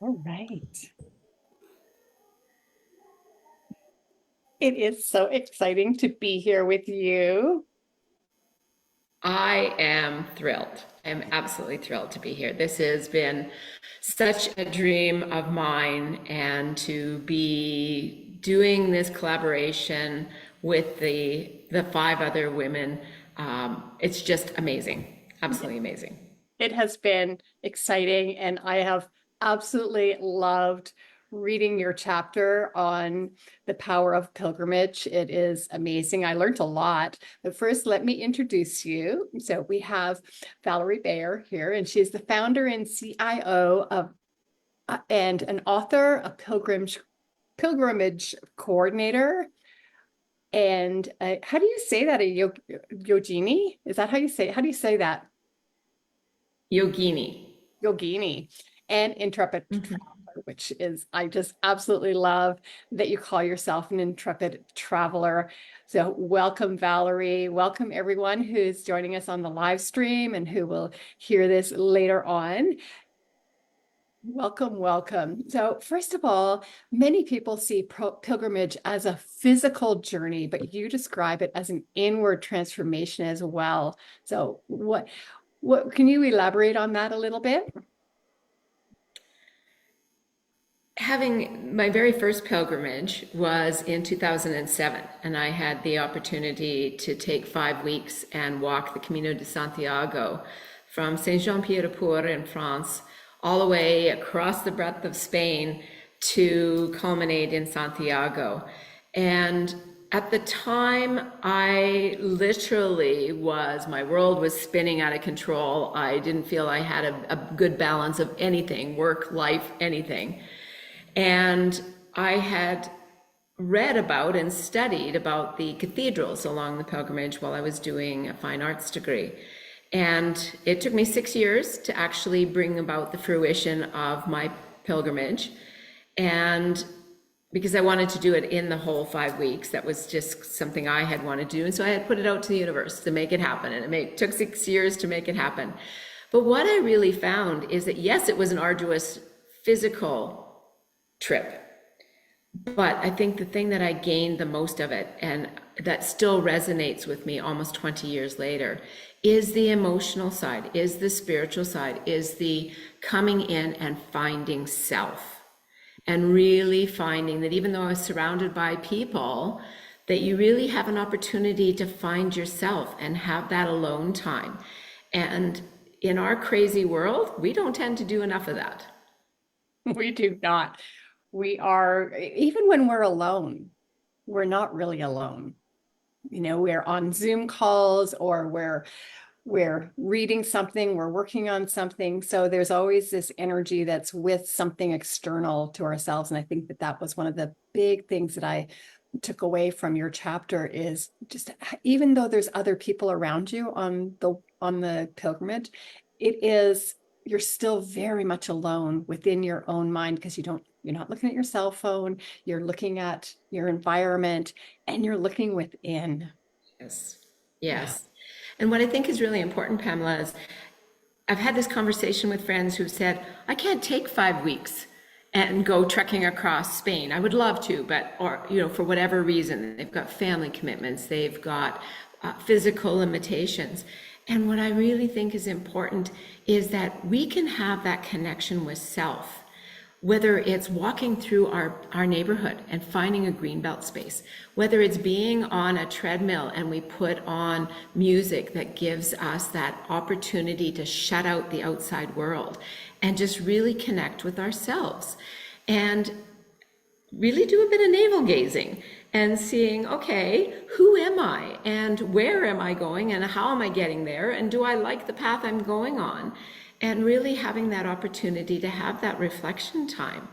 All right. It is so exciting to be here with you. I am thrilled. I am absolutely thrilled to be here. This has been such a dream of mine, and to be doing this collaboration with the five other women, it's just amazing. Absolutely amazing. It has been exciting, and I have absolutely loved reading your chapter on the power of pilgrimage. It is amazing. I learned a lot. But first, let me introduce you. So we have Valerie Beyer here, and she's the founder and CIO of and an author, a pilgrimage coordinator. And how do you say that? Yogini? Is that how you say it? How do you say that? Yogini. Yogini and intrepid traveler, which is, I just absolutely love that you call yourself an intrepid traveler. So welcome, Valerie. Welcome everyone who's joining us on the live stream and who will hear this later on. Welcome, welcome. So first of all, many people see pilgrimage as a physical journey, but you describe it as an inward transformation as well. So what can you elaborate on that a little bit? Having my very first pilgrimage was in 2007, and I had the opportunity to take 5 weeks and walk the Camino de Santiago from Saint-Jean-Pied-de-Port in France all the way across the breadth of Spain to culminate in Santiago. And at the time, I literally my world was spinning out of control. I didn't feel I had a good balance of anything, work, life, anything. And I had read about and studied about the cathedrals along the pilgrimage while I was doing a fine arts degree. And it took me 6 years to actually bring about the fruition of my pilgrimage. And because I wanted to do it in the whole 5 weeks, that was just something I had wanted to do. And so I had put it out to the universe to make it happen. And it took 6 years to make it happen. But what I really found is that, yes, it was an arduous physical trip. But I think the thing that I gained the most of it, and that still resonates with me almost 20 years later, is the emotional side, is the spiritual side, is the coming in and finding self. And really finding that even though I was surrounded by people, that you really have an opportunity to find yourself and have that alone time. And in our crazy world, we don't tend to do enough of that. We do not. We are, even when we're alone, we're not really alone. You know, we're on Zoom calls or we're reading something, we're working on something. So there's always this energy that's with something external to ourselves. And I think that that was one of the big things that I took away from your chapter is just even though there's other people around you on the pilgrimage, it is you're still very much alone within your own mind because you're not looking at your cell phone, you're looking at your environment and you're looking within. Yes. Yeah. Yes. And what I think is really important, Pamela, is I've had this conversation with friends who've said, I can't take 5 weeks and go trekking across Spain. I would love to, but, or, for whatever reason, they've got family commitments, they've got physical limitations. And what I really think is important is that we can have that connection with self, whether it's walking through our neighborhood and finding a greenbelt space, whether it's being on a treadmill and we put on music that gives us that opportunity to shut out the outside world and just really connect with ourselves and really do a bit of navel gazing and seeing, okay, who am I and where am I going and how am I getting there and do I like the path I'm going on? And really having that opportunity to have that reflection time.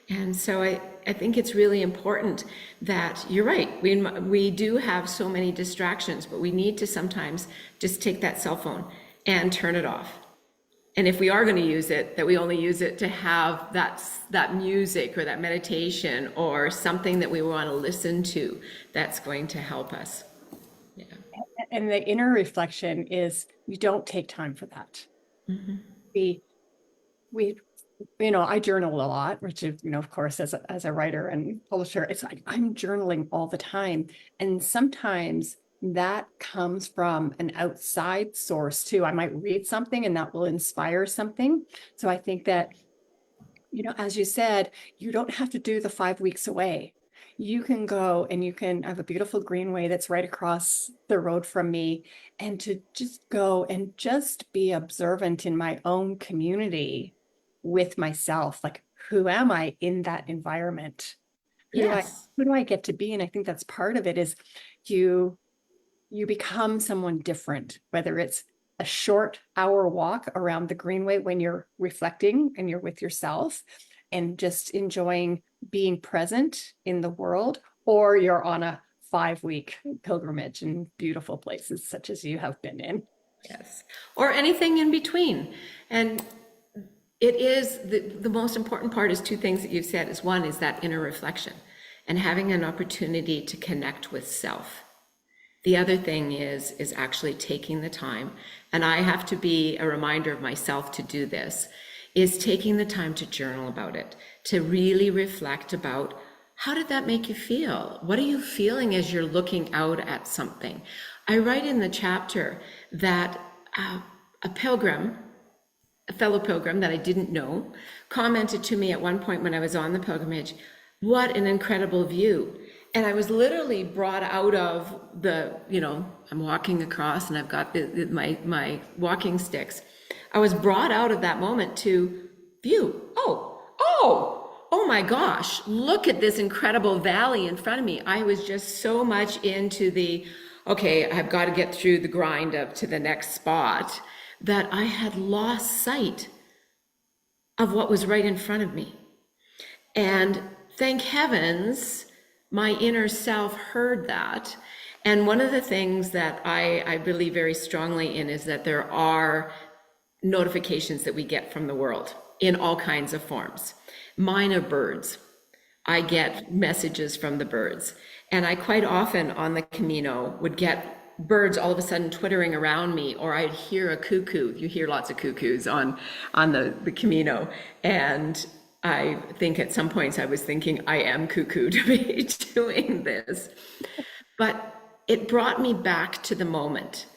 And so I think it's really important that you're right. We do have so many distractions, but we need to sometimes just take that cell phone and turn it off. And if we are going to use it, that we only use it to have that music or that meditation or something that we want to listen to that's going to help us. Yeah. And the inner reflection is you don't take time for that. We we I journal a lot, which is, of course, as a writer and publisher, it's like I'm journaling all the time. And sometimes that comes from an outside source too. I might read something and that will inspire something. So I think that, as you said, you don't have to do the 5 weeks away. You can go and you can have a beautiful greenway that's right across the road from me, and to just go and just be observant in my own community with myself. Like, who am I in that environment? Who do I Yes. who do I get to be? And I think that's part of it is you you become someone different, whether it's a short hour walk around the greenway when you're reflecting and you're with yourself and just enjoying being present in the world, or you're on a 5 week pilgrimage in beautiful places such as you have been in. Yes. Or anything in between. And it is the most important part is two things that you've said is one is that inner reflection and having an opportunity to connect with self. The other thing is actually taking the time, and I have to be a reminder of myself to do this, is taking the time to journal about it, to really reflect about how did that make you feel? What are you feeling as you're looking out at something? I write in the chapter that a pilgrim, a fellow pilgrim that I didn't know, commented to me at one point when I was on the pilgrimage, what an incredible view. And I was literally brought out of I'm walking across and I've got my walking sticks. I was brought out of that moment to view. Oh my gosh, look at this incredible valley in front of me. I was just so much into okay, I've got to get through the grind up to the next spot that I had lost sight of what was right in front of me. And thank heavens, my inner self heard that. And one of the things that I believe very strongly in is that there are notifications that we get from the world in all kinds of forms. Mine are birds. I get messages from the birds. And I quite often on the Camino would get birds all of a sudden twittering around me, or I'd hear a cuckoo. You hear lots of cuckoos on the Camino. And I think at some points I was thinking, I am cuckoo to be doing this. But it brought me back to the moment.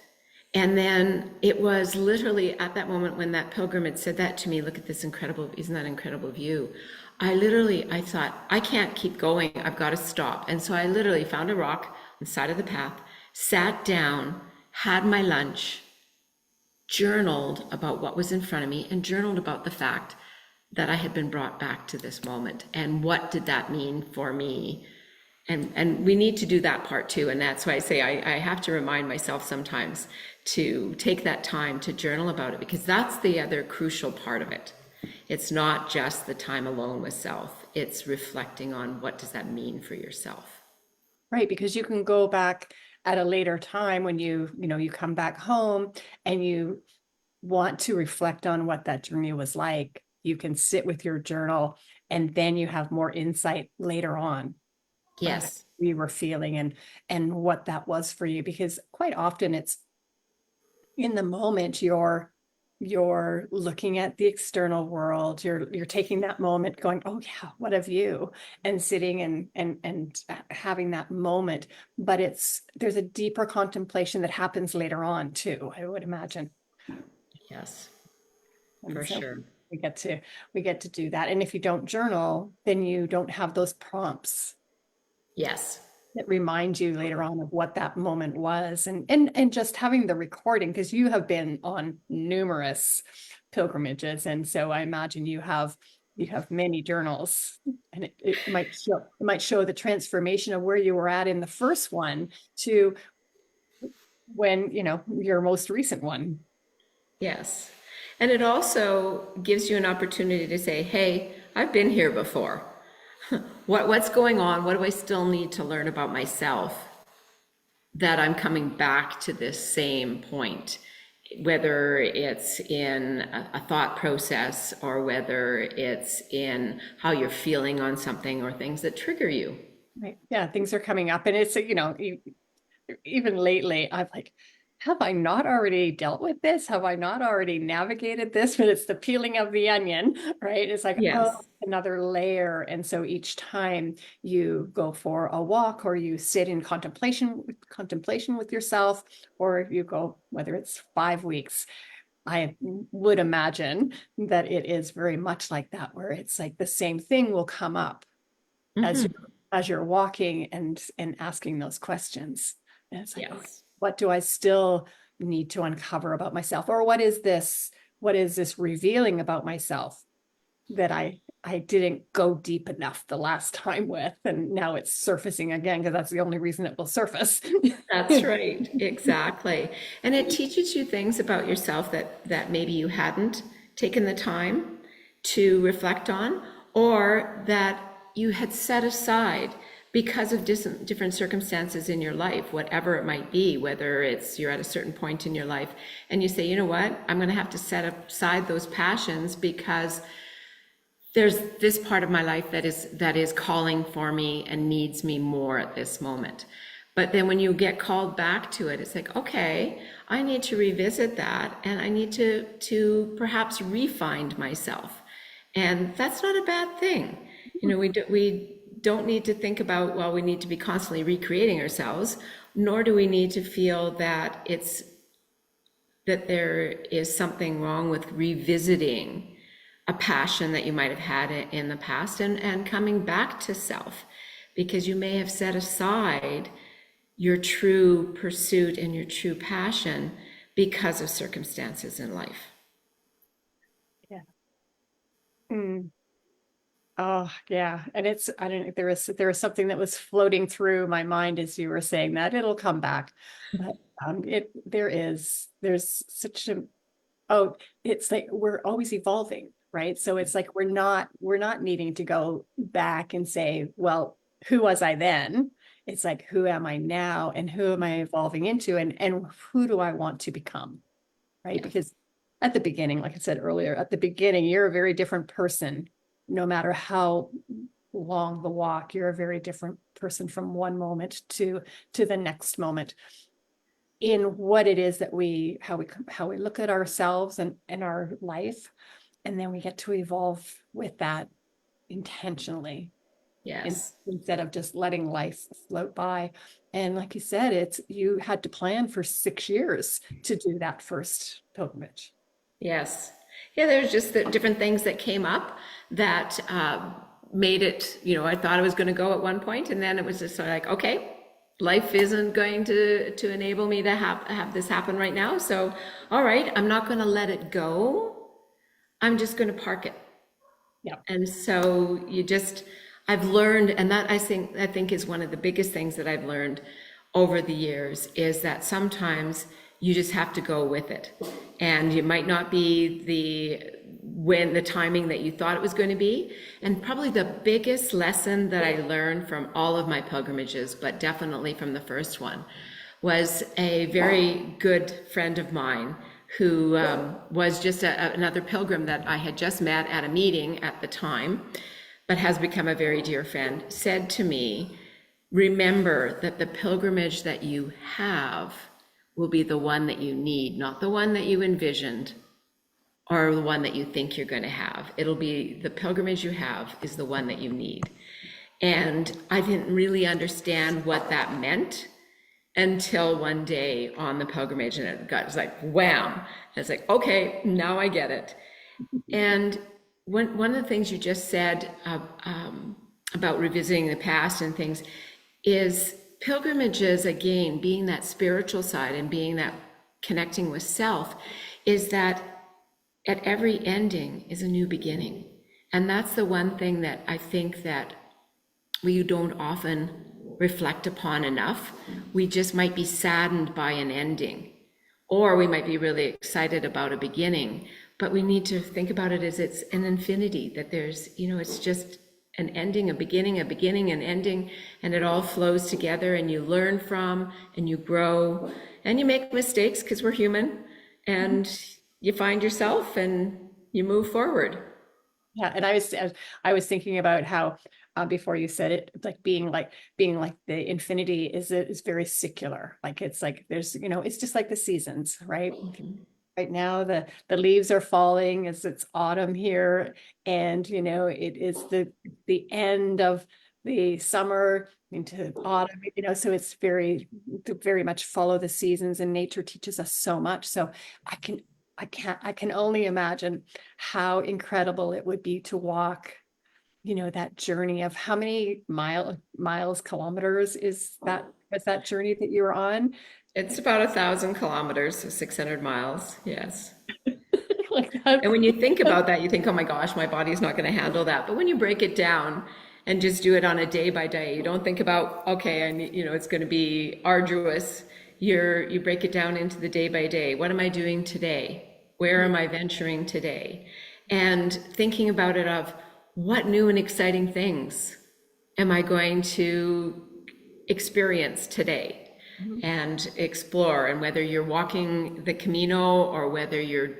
And then it was literally at that moment when that pilgrim had said that to me, look at this incredible, isn't that an incredible view? I thought, I can't keep going, I've got to stop. And so I literally found a rock on the side of the path, sat down, had my lunch, journaled about what was in front of me, and journaled about the fact that I had been brought back to this moment. And what did that mean for me? And we need to do that part too. And that's why I say I have to remind myself sometimes to take that time to journal about it, because that's the other crucial part of it. It's not just the time alone with self. It's reflecting on what does that mean for yourself. Right, because you can go back at a later time when you come back home and you want to reflect on what that journey was like. You can sit with your journal and then you have more insight later on of how Yes. you were feeling and what that was for you, because quite often it's in the moment you're looking at the external world, you're taking that moment going, oh yeah, what of you, and sitting and having that moment. But there's a deeper contemplation that happens later on too, I would imagine. Yes, And for so sure. we get to do that. And if you don't journal, then you don't have those prompts Yes. that remind you later on of what that moment was. And just having the recording, because you have been on numerous pilgrimages, and so I imagine you have many journals, and it might show the transformation of where you were at in the first one to when your most recent one. Yes. And it also gives you an opportunity to say, hey, I've been here before. What's going on? What do I still need to learn about myself that I'm coming back to this same point? Whether it's in a thought process or whether it's in how you're feeling on something or things that trigger you. Right, yeah, things are coming up, and it's even lately I'm like, have I not already dealt with this? Have I not already navigated this? But it's the peeling of the onion, right? It's like, oh, Yes. another layer. And so each time you go for a walk or you sit in contemplation with yourself, or you go, whether it's 5 weeks, I would imagine that it is very much like that, where it's like the same thing will come up as Hmm. you're walking and asking those questions. And it's like, okay, Yes. what do I still need to uncover about myself? Or what is this revealing about myself that I didn't go deep enough the last time with, and now it's surfacing again because that's the only reason it will surface. That's right, exactly. And it teaches you things about yourself that maybe you hadn't taken the time to reflect on, or that you had set aside because of different circumstances in your life, whatever it might be, whether it's you're at a certain point in your life and you say, you know what, I'm going to have to set aside those passions because there's this part of my life that is calling for me and needs me more at this moment. But then when you get called back to it, it's like, okay, I need to revisit that and I need to perhaps re-find myself. And that's not a bad thing. We don't need to think about, well, we need to be constantly recreating ourselves, nor do we need to feel that there is something wrong with revisiting a passion that you might have had in the past and coming back to self, because you may have set aside your true pursuit and your true passion because of circumstances in life. Yeah. Mm. Oh, yeah. And it's, I don't know, there was something that was floating through my mind as you were saying that. It'll come back. But there's such a, oh, it's like we're always evolving, right? So it's like we're not needing to go back and say, well, who was I then? It's like, who am I now and who am I evolving into and who do I want to become? Right? Yes. Because at the beginning, like I said earlier, at the beginning, you're a very different person, no matter how long the walk, you're a very different person from one moment to the next moment in what it is that how we look at ourselves and our life. And then we get to evolve with that intentionally Yes. instead of just letting life float by. And like you said, it's you had to plan for 6 years to do that first pilgrimage. Yes. Yeah, there's just the different things that came up that made it, I thought I was going to go at one point, and then it was just sort of like, okay, life isn't going to enable me to have this happen right now. So, all right, I'm not going to let it go. I'm just going to park it. Yeah. And so I've learned, and that I think is one of the biggest things that I've learned over the years is that sometimes you just have to go with it. And it might not be the timing that you thought it was going to be. And probably the biggest lesson that I learned from all of my pilgrimages, but definitely from the first one, was a very good friend of mine who was just another pilgrim that I had just met at a meeting at the time, but has become a very dear friend, said to me, remember that the pilgrimage that you have will be the one that you need, not the one that you envisioned or the one that you think you're going to have. It'll be the pilgrimage you have is the one that you need. And I didn't really understand what that meant until one day on the pilgrimage, and it was like wham. And it's like, okay, now I get it. And one of the things you just said about revisiting the past and things is pilgrimages, again, being that spiritual side and being that connecting with self, is that at every ending is a new beginning. And that's the one thing that I think that we don't often reflect upon enough. We just might be saddened by an ending, or we might be really excited about a beginning, but we need to think about it as it's an infinity, that there's, it's just an ending, a beginning, an ending, and it all flows together, and you learn from, and you grow, and you make mistakes because we're human, and you find yourself and you move forward. Yeah, and I was thinking about how before you said it, like being like the infinity is very secular. Like it's like there's, it's just like the seasons, right? Right now, the leaves are falling as it's autumn here, and it is the end of the summer into autumn. So it's very much follow the seasons, and nature teaches us so much. So I can I can only imagine how incredible it would be to walk, that journey of how many miles, kilometers was that journey that you were on? It's about 1,000 kilometers, so 600 miles. Yes. Like that. And when you think about that, you think, oh my gosh, my body's not going to handle that. But when you break it down and just do it on a day by day, you don't think about, okay, I need, it's going to be arduous. You break it down into the day by day. What am I doing today? Where am I venturing today? And thinking about it of what new and exciting things am I going to experience today and explore? And whether you're walking the Camino or whether you're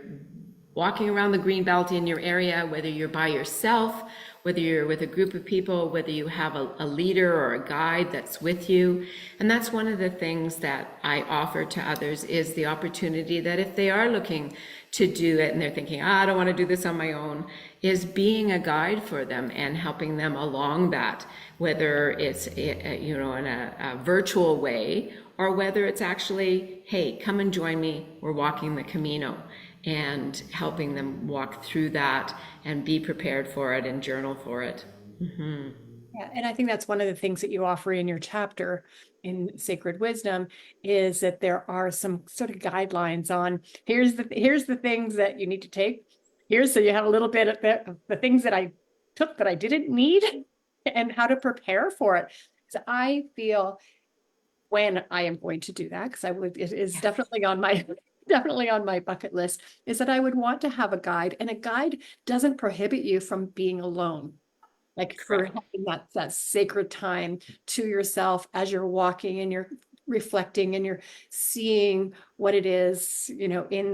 walking around the green belt in your area, whether you're by yourself, whether you're with a group of people, whether you have a leader or a guide that's with you. And that's one of the things that I offer to others, is the opportunity that if they are looking to do it and they're thinking, I don't want to do this on my own, is being a guide for them and helping them along that, whether it's in a virtual way or whether it's actually, hey, come and join me, we're walking the Camino, and helping them walk through that and be prepared for it and journal for it. Yeah, and I think that's one of the things that you offer in your chapter in Sacred Wisdom, is that there are some sort of guidelines on here's the things that you need to take. Here's, so you have a little bit of the things that I took that I didn't need and how to prepare for it. So I feel when I am going to do that, because it is definitely on my definitely on my bucket list, is that I would want to have a guide, and a guide doesn't prohibit you from being alone. Like for having that sacred time to yourself as you're walking and you're reflecting and you're seeing what it is, in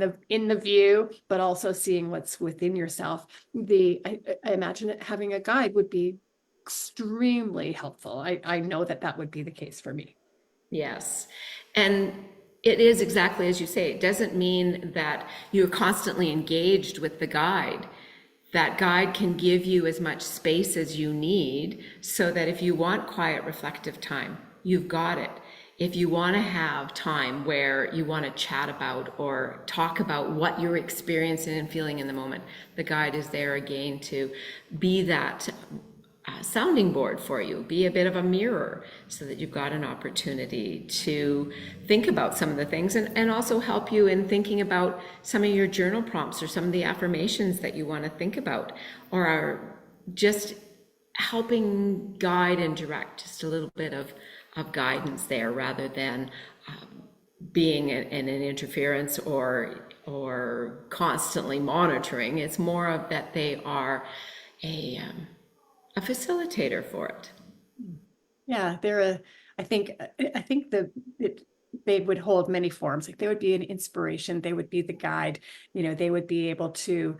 the view, but also seeing what's within yourself. I imagine that having a guide would be extremely helpful. I know that would be the case for me. Yes. And it is exactly as you say. It doesn't mean that you're constantly engaged with the guide. That guide can give you as much space as you need, so that if you want quiet, reflective time, you've got it. If you want to have time where you want to chat about or talk about what you're experiencing and feeling in the moment, the guide is there again to be that sounding board for you, be a bit of a mirror, so that you've got an opportunity to think about some of the things, and also help you in thinking about some of your journal prompts or some of the affirmations that you want to think about, or are just helping guide and direct, just a little bit of guidance there, rather than being in an interference or constantly monitoring. It's more of that they are a facilitator for it. Yeah, I think they would hold many forms. Like they would be an inspiration, they would be the guide, they would be able to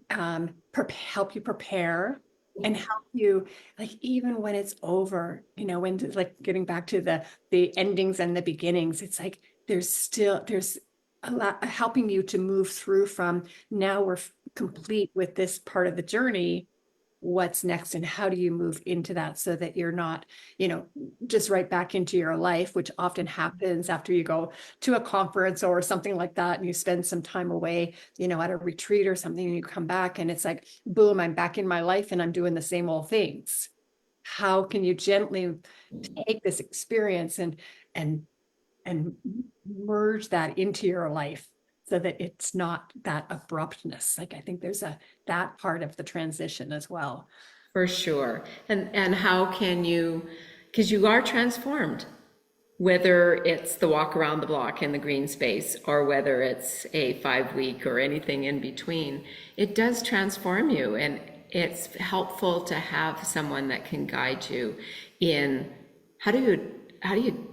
help you prepare and help you, like, even when it's over, when, like, getting back to the endings and the beginnings, it's like there's a lot helping you to move through from, now we're complete with this part of the journey, what's next, and how do you move into that, so that you're not, just right back into your life, which often happens after you go to a conference or something like that, and you spend some time away, at a retreat or something, and you come back and it's like, boom, I'm back in my life and I'm doing the same old things. How can you gently take this experience and and merge that into your life, so that it's not that abruptness? Like, I think there's that part of the transition as well. For sure. And how can you, because you are transformed, whether it's the walk around the block in the green space or whether it's a 5 week or anything in between, it does transform you. And it's helpful to have someone that can guide you in how do you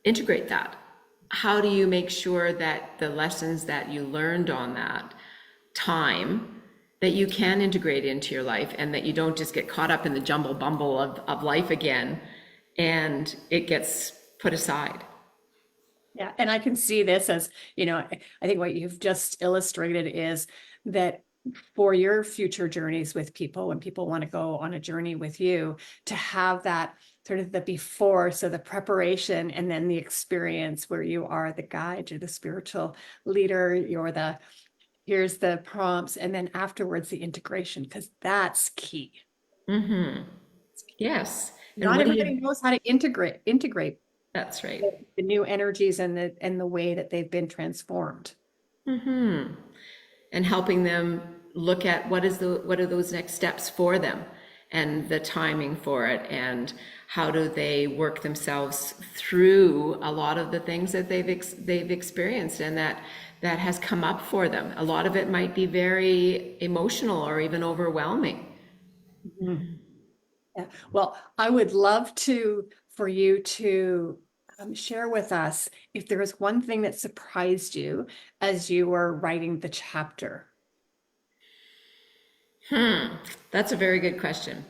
integrate that? How do you make sure that the lessons that you learned on that time that you can integrate into your life, and that you don't just get caught up in the jumble bumble of life again and it gets put aside. Yeah, and I can see this as, I think what you've just illustrated is that for your future journeys with people, when people want to go on a journey with you, to have that sort of the before, so the preparation, and then the experience where you are the guide, you're the spiritual leader, here's the prompts, and then afterwards the integration, because that's key. Yes. And Not what do everybody you, knows how to integrate that's right. the new energies and the way that they've been transformed. And helping them look at what are those next steps for them, and the timing for it, and how do they work themselves through a lot of the things that they've experienced, and that has come up for them. A lot of it might be very emotional or even overwhelming. Yeah. Well, I would love for you to share with us if there was one thing that surprised you as you were writing the chapter. That's a very good question.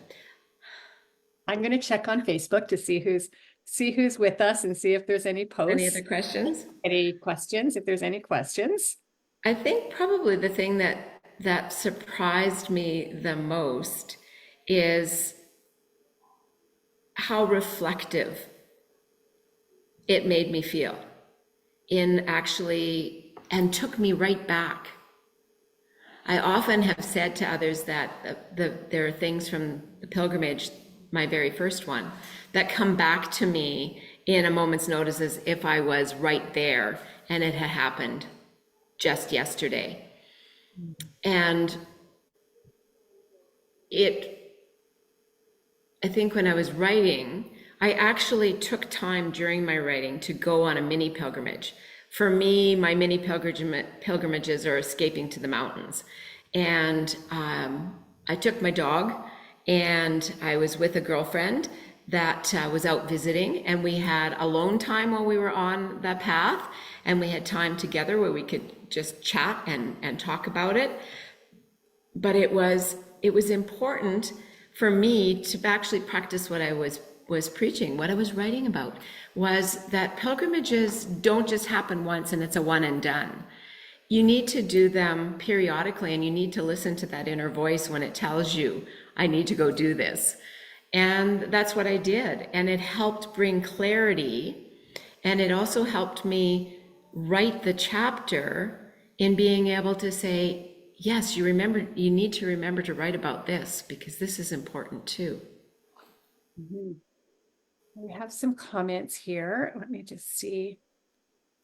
I'm going to check on Facebook to see who's with us and see if there's any Any posts, other questions? any questions, if there's any questions. I think probably the thing that surprised me the most is how reflective it made me feel, in actually, and took me right back. I often have said to others that there are things from the pilgrimage, my very first one, that come back to me in a moment's notice, as if I was right there and it had happened just yesterday. And I think when I was writing, I actually took time during my writing to go on a mini pilgrimage. For me, my mini pilgrimages are escaping to the mountains. And I took my dog, and I was with a girlfriend that was out visiting, and we had alone time while we were on that path, and we had time together where we could just chat and talk about it. But it was important for me to actually practice what I was preaching, what I was writing about, was that pilgrimages don't just happen once and it's a one and done. You need to do them periodically, and you need to listen to that inner voice when it tells you, I need to go do this. And that's what I did. And it helped bring clarity. And it also helped me write the chapter in being able to say, yes, you need to remember to write about this, because this is important too. We have some comments here. Let me just see.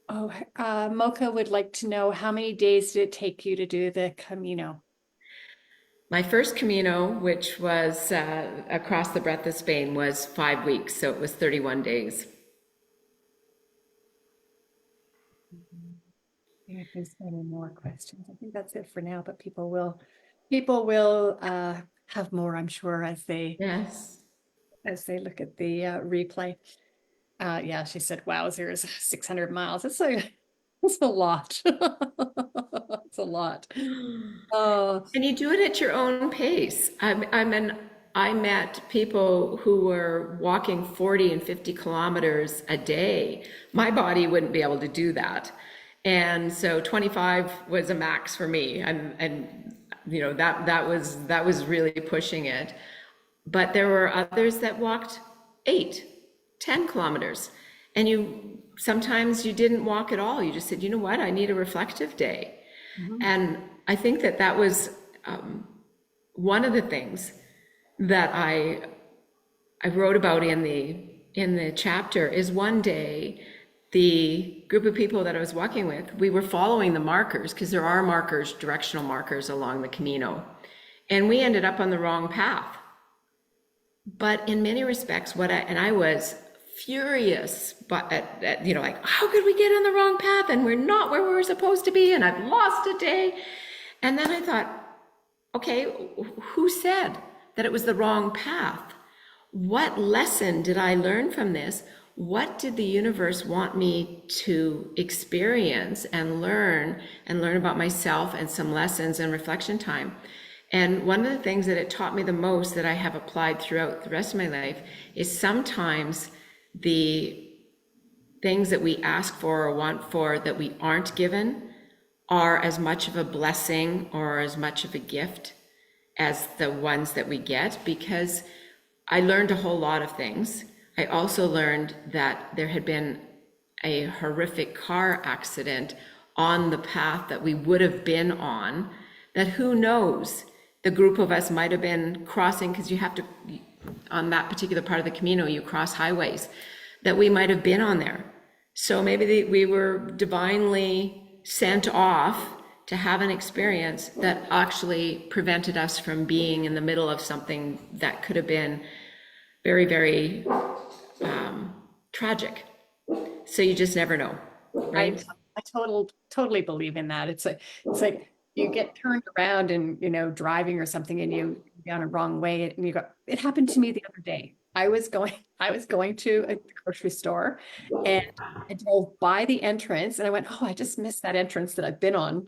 Oh, Mocha would like to know, how many days did it take you to do the Camino? My first Camino, which was across the breadth of Spain, was 5 weeks, so it was 31 days. Yeah, if there's any more questions, I think that's it for now, but people will have more, I'm sure, as they Yes. look at the replay. Yeah, she said, wowzers, 600 miles. That's a lot. It's a lot. And you do it at your own pace. I met people who were walking 40 and 50 kilometers a day. My body wouldn't be able to do that. And so 25 was a max for me. And that was really pushing it. But there were others that walked 8, 10 kilometers. And sometimes you didn't walk at all. You just said, you know what, I need a reflective day. And I think that was one of the things that I wrote about in the chapter. Is one day, the group of people that I was walking with, we were following the markers, because there are markers, directional markers along the Camino, and we ended up on the wrong path. But in many respects, I was furious, but like, how could we get on the wrong path, and we're not where we were supposed to be, and I've lost a day. And then I thought, okay, who said that it was the wrong path? What lesson did I learn from this? What did the universe want me to experience and learn about myself, and some lessons and reflection time? And one of the things that it taught me the most that I have applied throughout the rest of my life is sometimes the things that we ask for or want for that we aren't given are as much of a blessing or as much of a gift as the ones that we get, because I learned a whole lot of things. I also learned that there had been a horrific car accident on the path that we would have been on, that who knows, the group of us might have been crossing, because you have to, on that particular part of the Camino, you cross highways, that we might have been on there. So maybe we were divinely sent off to have an experience that actually prevented us from being in the middle of something that could have been very, very tragic. So you just never know, right? I totally believe in that. It's like you get turned around and driving or something and you go down a wrong way and you go. It happened to me the other day. I was going to a grocery store and I drove by the entrance and I went, oh, I just missed that entrance that I've been on,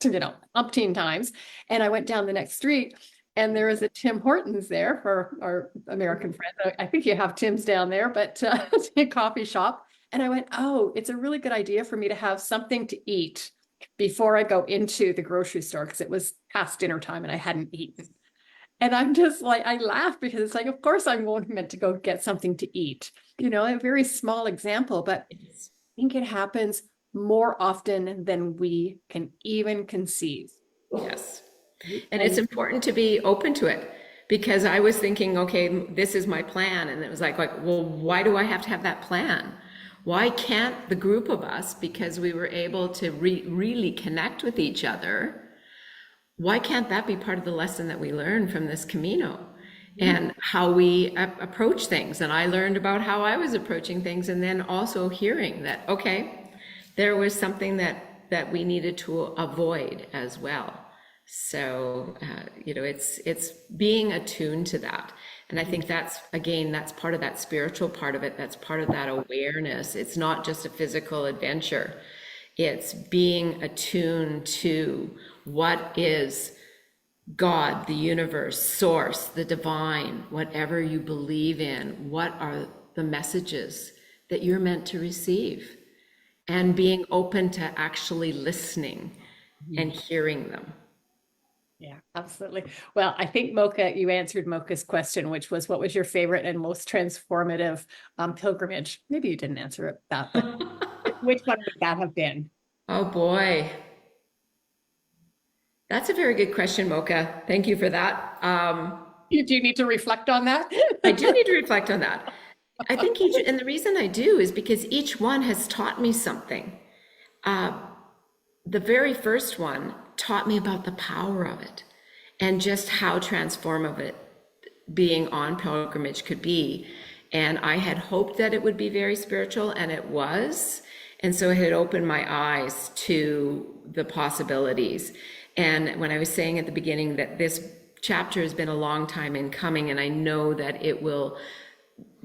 umpteen times. And I went down the next street and there was a Tim Hortons there for our American friends. I think you have Tim's down there, but it's a coffee shop. And I went, oh, it's a really good idea for me to have something to eat before I go into the grocery store because it was past dinner time and I hadn't eaten. And I'm just like, I laugh because it's like, of course I'm meant to go get something to eat. A very small example, but I think it happens more often than we can even conceive. Yes. And it's important to be open to it, because I was thinking, okay, this is my plan. And it was like, well, why do I have to have that plan? Why can't the group of us, because we were able to really connect with each other, why can't that be part of the lesson that we learn from this Camino and how we approach things? And I learned about how I was approaching things, and then also hearing that, okay, there was something that we needed to avoid as well. So, it's being attuned to that. And I think that's part of that spiritual part of it. That's part of that awareness. It's not just a physical adventure. It's being attuned to what is God, the universe, source, the divine, whatever you believe in. What are the messages that you're meant to receive? And being open to actually listening and hearing them. Yeah, absolutely. Well, I think Mocha, you answered Mocha's question, which was what was your favorite and most transformative pilgrimage? Maybe you didn't answer it that, but which one would that have been? Oh boy. That's a very good question, Mocha. Thank you for that. Do you need to reflect on that? I do need to reflect on that. I think and the reason I do is because each one has taught me something. The very first one taught me about the power of it and just how transformative it being on pilgrimage could be. And I had hoped that it would be very spiritual, and it was. And so it had opened my eyes to the possibilities. And when I was saying at the beginning that this chapter has been a long time in coming, and I know that it will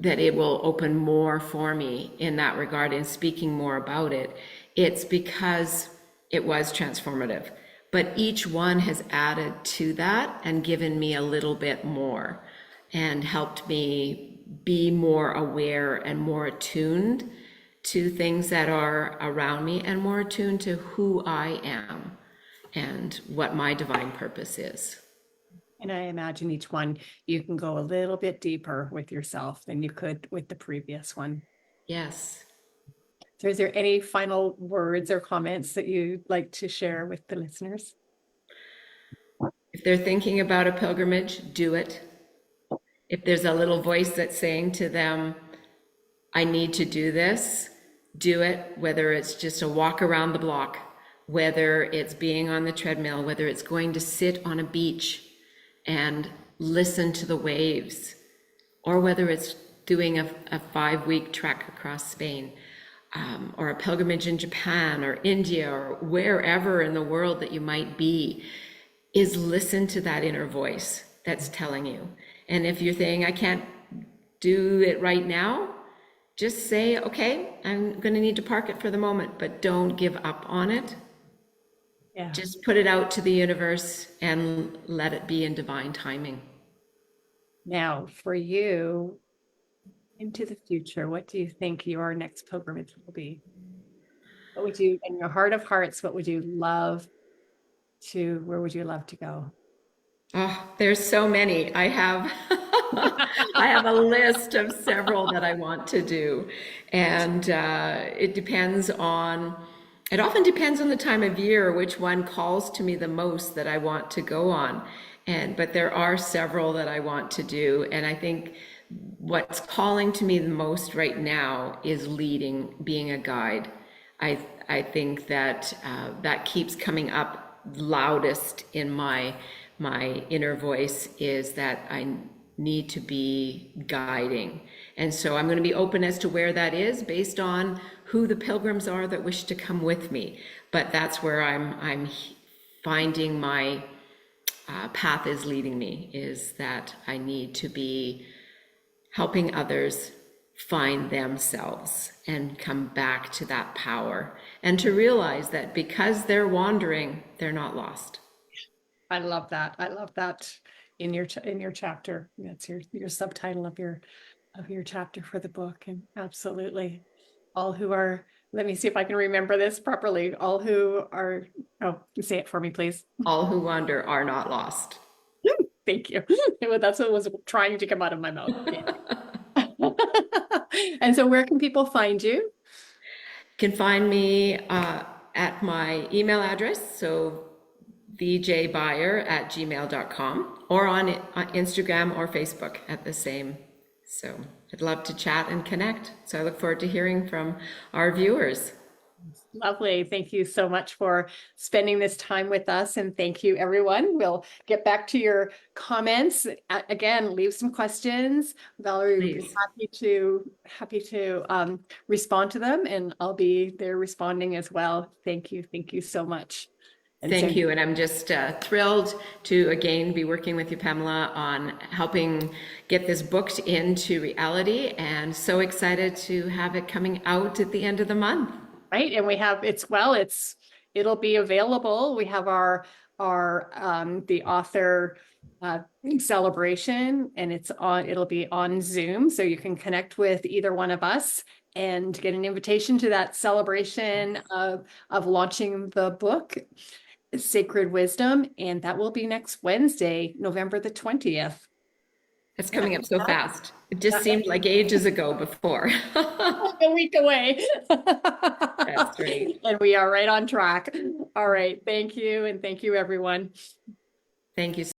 open more for me in that regard in speaking more about it, it's because it was transformative. But each one has added to that and given me a little bit more and helped me be more aware and more attuned to things that are around me and more attuned to who I am and what my divine purpose is. And I imagine each one you can go a little bit deeper with yourself than you could with the previous one. Yes. So is there any final words or comments that you'd like to share with the listeners? If they're thinking about a pilgrimage, do it. If there's a little voice that's saying to them, I need to do this, do it, whether it's just a walk around the block, whether it's being on the treadmill, whether it's going to sit on a beach and listen to the waves, or whether it's doing a 5-week trek across Spain, or a pilgrimage in Japan or India or wherever in the world that you might be, is listen to that inner voice that's telling you. And if you're saying, I can't do it right now, just say, okay, I'm going to need to park it for the moment, but don't give up on it. Yeah. Just put it out to the universe and let it be in divine timing. Now, for you, into the future, what do you think your next pilgrimage will be? What would you, in your heart of hearts, what would you love to, where would you love to go? Oh, there's so many. I have I have a list of several that I want to do, and it often depends on the time of year which one calls to me the most that I want to go on. But there are several that I want to do, and I think what's calling to me the most right now is leading, being a guide. I think that that keeps coming up loudest in my inner voice, is that I need to be guiding. And so I'm going to be open as to where that is based on who the pilgrims are that wish to come with me. But that's where I'm finding my path is leading me, is that I need to be helping others find themselves and come back to that power, and to realize that because they're wandering, they're not lost. I love that. I love that in your chapter. That's your subtitle of your chapter for the book. And absolutely, all who are. Let me see if I can remember this properly. All who are. Oh, say it for me, please. All who wander are not lost. Thank you. That's what was trying to come out of my mouth. And so, where can people find you? You can find me at my email address, so vjbeyer@gmail.com, or on Instagram or Facebook at the same. So I'd love to chat and connect. So I look forward to hearing from our viewers. Lovely. Thank you so much for spending this time with us. And thank you, everyone. We'll get back to your comments. Again, leave some questions. Valerie would be Please. happy to respond to them, and I'll be there responding as well. Thank you. Thank you so much. And Thank you. And I'm just thrilled to again be working with you, Pamela, on helping get this booked into reality, and so excited to have it coming out at the end of the month. Right. And we have it'll be available. We have our the author celebration, and it'll be on Zoom. So you can connect with either one of us and get an invitation to that celebration of launching the book, Sacred Wisdom. And that will be next Wednesday, November the 20th. It's coming up so fast. It just seemed like ages ago before. A week away. That's great. And we are right on track. All right. Thank you. And thank you, everyone. Thank you.